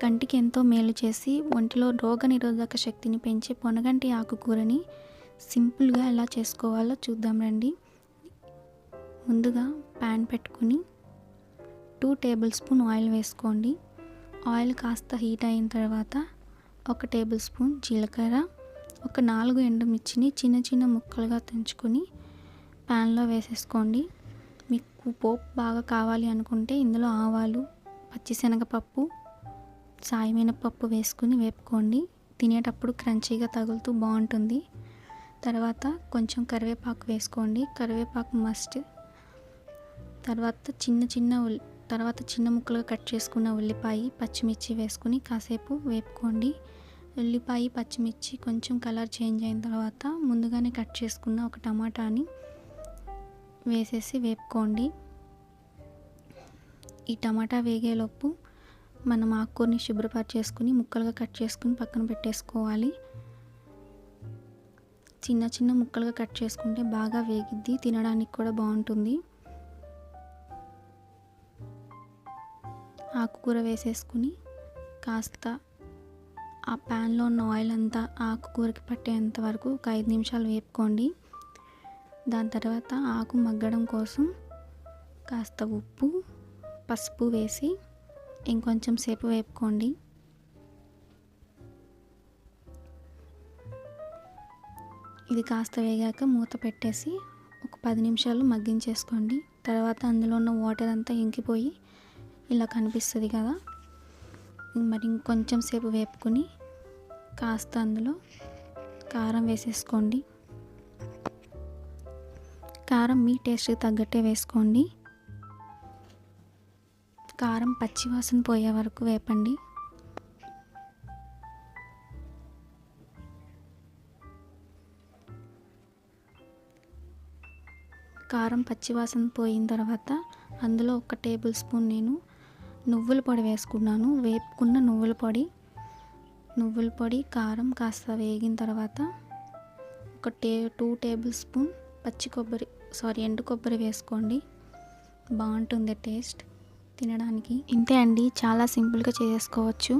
కంటికి ఎంతో మేలు చేసి ఒంటిలో రోగనిరోధక శక్తిని పెంచే పొనగంటి ఆకుకూరని సింపుల్గా ఎలా చేసుకోవాలో చూద్దాం రండి. ముందుగా ప్యాన్ పెట్టుకుని 2 టేబుల్ స్పూన్ ఆయిల్ వేసుకోండి. ఆయిల్ కాస్త హీట్ అయిన తర్వాత 1 టేబుల్ స్పూన్ జీలకర్ర, ఒక 4 ఎండుమిర్చిని చిన్న చిన్న ముక్కలుగా తుంచుకొని ప్యాన్లో వేసేసుకోండి. మీకు పోపు బాగా కావాలి అనుకుంటే ఇందులో ఆవాలు, పచ్చిశనగపప్పు, సాయి మినపప్పు వేసుకుని వేపుకోండి. తినేటప్పుడు క్రంచీగా తగులుతూ బాగుంటుంది. తర్వాత కొంచెం కరివేపాకు వేసుకోండి. కరివేపాకు మస్ట్. తర్వాత చిన్న ముక్కలుగా కట్ చేసుకున్న ఉల్లిపాయ, పచ్చిమిర్చి వేసుకుని కాసేపు వేపుకోండి. ఉల్లిపాయ, పచ్చిమిర్చి కొంచెం కలర్ చేంజ్ అయిన తర్వాత ముందుగానే కట్ చేసుకున్న ఒక టమాటాని వేసేసి వేపుకోండి. ఈ టమాటా వేగేలోపు మనం ఆకుకూరని శుభ్రపరిచేసుకుని ముక్కలుగా కట్ చేసుకుని పక్కన పెట్టేసుకోవాలి. చిన్న చిన్న ముక్కలుగా కట్ చేసుకుంటే బాగా వేగిద్ది, తినడానికి కూడా బాగుంటుంది. ఆకుకూర వేసేసుకుని కాస్త ఆ ప్యాన్లో ఉన్న ఆయిల్ అంతా ఆకుకూరకి పట్టేంత వరకు ఒక 5 నిమిషాలు వేపుకోండి. దాని తర్వాత ఆకు మగ్గడం కోసం కాస్త ఉప్పు, పసుపు వేసి ఇంకొంచెం సేపు వేపుకోండి. ఇది కాస్త వేగాక మూత పెట్టేసి ఒక 10 నిమిషాలు మగ్గించేసుకోండి. తర్వాత అందులో ఉన్న వాటర్ అంతా ఇంకిపోయి ఇలా కనిపిస్తుంది కదా. మరి ఇంకొంచెం సేపు వేపుకుని కాస్త అందులో కారం వేసేసుకోండి. కారం మీ టేస్ట్కి తగ్గట్టే వేసుకోండి. కారం పచ్చివాసన పోయే వరకు వేపండి. కారం పచ్చివాసన పోయిన తర్వాత అందులో 1 టేబుల్ స్పూన్ నేను నువ్వుల పొడి వేసుకున్నాను. వేపుకున్న నువ్వుల పొడి, కారం కాస్త వేగిన తర్వాత 2 టేబుల్ స్పూన్ ఎండు కొబ్బరి వేసుకోండి. బాగుంటుంది టేస్ట్ తినడానికి. ఇంతే అండి, చాలా సింపుల్గా చేసుకోవచ్చు.